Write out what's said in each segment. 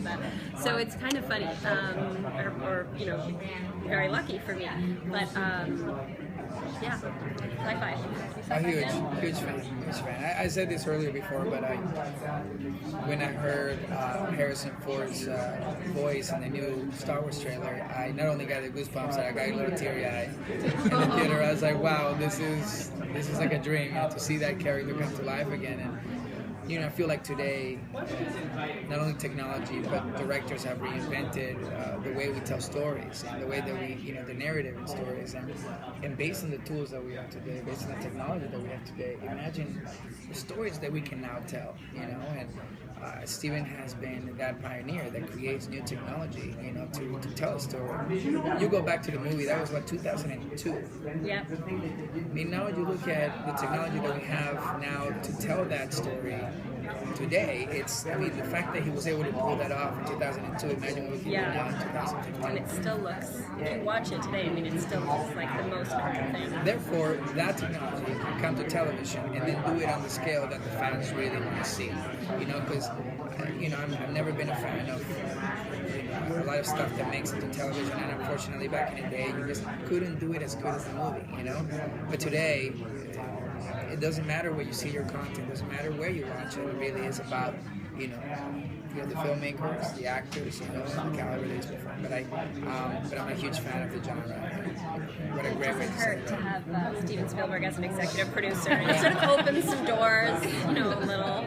that. So it's kind of funny, or very lucky for me. But yeah, sci-fi. A huge fan. I said this earlier before, but when I heard Harrison Ford's voice in the new Star Wars trailer, I not only got the goosebumps, but I got a little teary-eyed in the theater. I was like, wow, this is like a dream, to see that character come to life again. And I feel like today, not only technology, but directors have reinvented the way we tell stories and the way that we, the narrative in stories. And based on the tools that we have today, based on the technology that we have today, imagine the stories that we can now tell, and Steven has been that pioneer that creates new technology, to tell a story. You go back to the movie, that was 2002. Yeah. I mean, now you look at the technology that we have now to tell that story today, the fact that he was able to pull that off in 2002, imagine what we can do now in 2015. And it still looks, if you watch it today, it still looks like the most current thing. Therefore, that technology can come to television and then do it on the scale that the fans really want to see. Because, I've never been a fan of a lot of stuff that makes it to television, and unfortunately back in the day, you just couldn't do it as good as the movie, But today, it doesn't matter where you see your content, it doesn't matter where you watch it. It really is about, the filmmakers, the actors, the caliber they perform. But I'm a huge fan of the genre. What a great way to say to have Steven Spielberg as an executive producer. It sort of opens some doors, a little.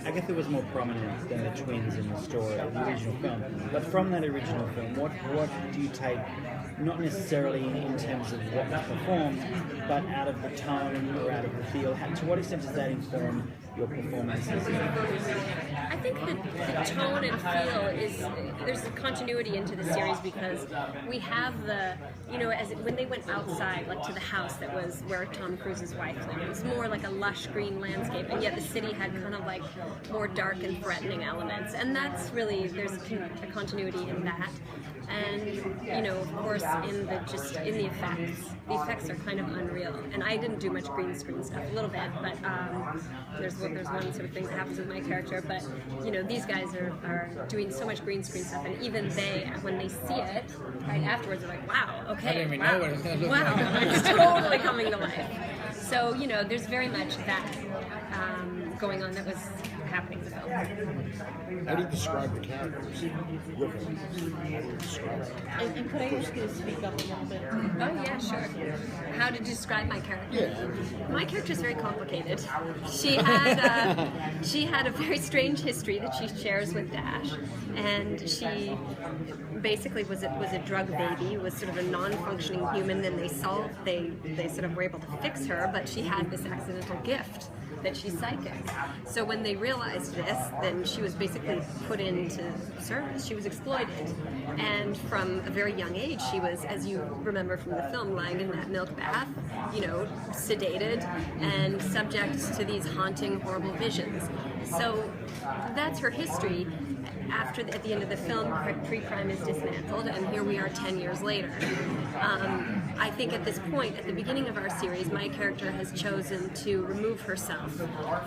I guess it was more prominent than the twins in the story, the original film. But from that original film, what do you take, not necessarily in terms of what was performed, but out of the tone or out of the feel? To what extent does that inform your performances? I think the tone and feel there's a continuity into the series because we have when they went outside, to the house that was where Tom Cruise's wife lived, it was more like a lush green landscape, and yet the city had kind of more dark and threatening elements, and that's really, there's a continuity in that. And of course, in the effects. The effects are kind of unreal, and I didn't do much green screen stuff, a little bit, but there's one sort of thing that happens with my character. But these guys are doing so much green screen stuff, and even they, when they see it right afterwards, they're like, "Wow, okay, I didn't even know what it was going to look like." Wow, it's totally coming to life. So there's very much that going on that was happening in the film. How do you describe the characters? How do you describe it? And could I ask you to speak up a little bit? Oh yeah, sure. How to describe my character? Yeah. My character is very complicated. She had a very strange history that she shares with Dash, and she basically was a drug baby, was sort of a non-functioning human. Then they sort of were able to fix her, but she had this accidental gift that she's psychic. So when they realized this, then she was basically put into service. She was exploited. And from a very young age, she was, as you remember from the film, lying in that milk bath, sedated and subject to these haunting, horrible visions. So that's her history. At the end of the film, pre-crime is dismantled, and here we are 10 years later. I think at this point, at the beginning of our series, my character has chosen to remove herself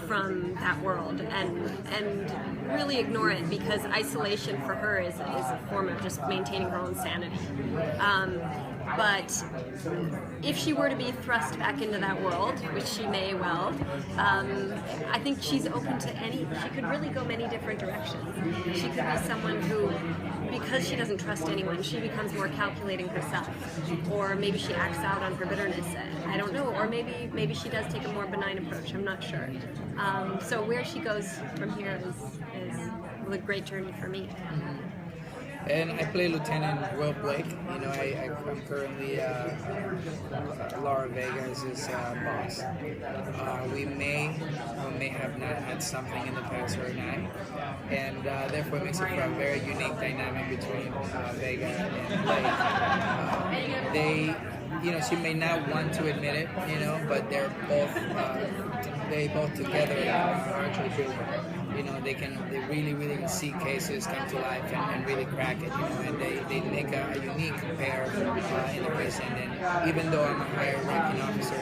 from that world and really ignore it, because isolation for her is a form of just maintaining her own sanity. But if she were to be thrust back into that world, which she may well, I think she's open to she could really go many different directions. She could be someone who, because she doesn't trust anyone, she becomes more calculating herself. Or maybe she acts out on her bitterness. I don't know. Or maybe she does take a more benign approach. I'm not sure. So where she goes from here is a great journey for me. And I play Lieutenant Will Blake. I'm currently Laura Vegas' boss. We may or may have not had something in the past right now, and therefore it makes it for a very unique dynamic between Vega and Blake. She may not want to admit it, but they're both together are actually brilliant. They really, really can see cases come to life and really crack it, and they make a unique pair in the prison. And even though I'm a higher ranking officer,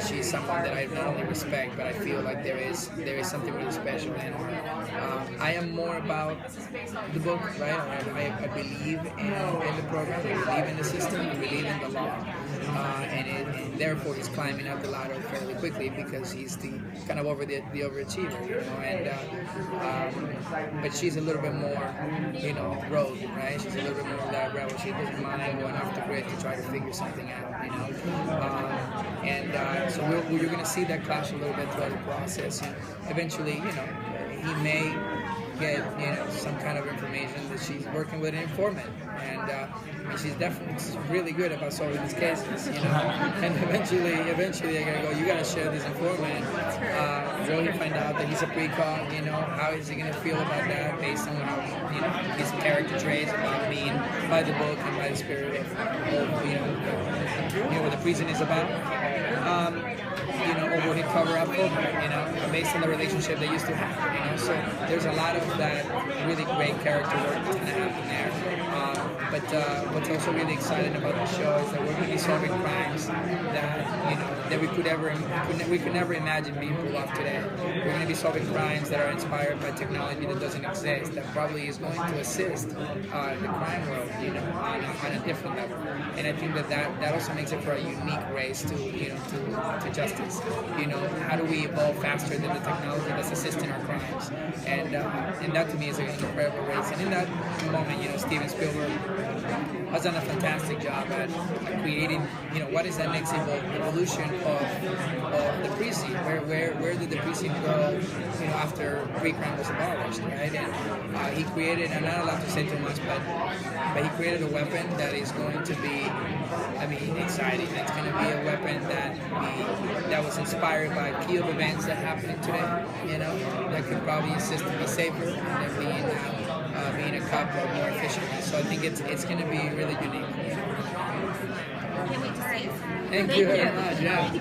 she's someone that I not only respect, but I feel like there is something really special in her. I am more about the book, right? I believe in the program, I believe in the system, I believe in the law, and therefore he's climbing up the ladder fairly quickly because he's the kind of the overachiever, you know. And but she's a little bit more, you know, rogue, right? She's a little bit more that rebel. She doesn't mind going off the grid to try to figure something out, you know. So you're going to see that clash a little bit throughout the process, and eventually, you know, he may get, you know, some kind of information that she's working with an informant, and I mean, she's really good about solving these cases, you know. And eventually they're gonna go, you gotta share this informant. Will he find out that he's a precog? You know, how is he gonna feel about that based on how, you know, his character traits about being by the book and by the spirit of you know what the prison is about. You know, or will he cover up for her, you know, based on the relationship they used to have, you know. So there's a lot of that really great character work that's going to happen there. But what's also really exciting about the show is that we're going to be solving crimes that, you know, that we could never imagine being pulled off today. We're going to be solving crimes that are inspired by technology that doesn't exist, that probably is going to assist the crime world, you know, on a different level. And I think that also makes it for a unique race to, you know, to justice. You know, how do we evolve faster than the technology that's assisting our crimes? And that to me is an incredible race. And in that moment, you know, Steven Spielberg has done a fantastic job at creating, you know, what is that next evolution of the precinct? Where did the precinct go, you know, after pre-crime was abolished, right? And he created, I'm not allowed to say too much, but he created a weapon that is going to be, I mean, exciting. It's going to be a weapon that was inspired by key of events that happened today, you know, that could probably assist to be safer and being a cop more efficiently. So I think it's going to be really unique. Can't wait to see it. Thank you very much. Yeah.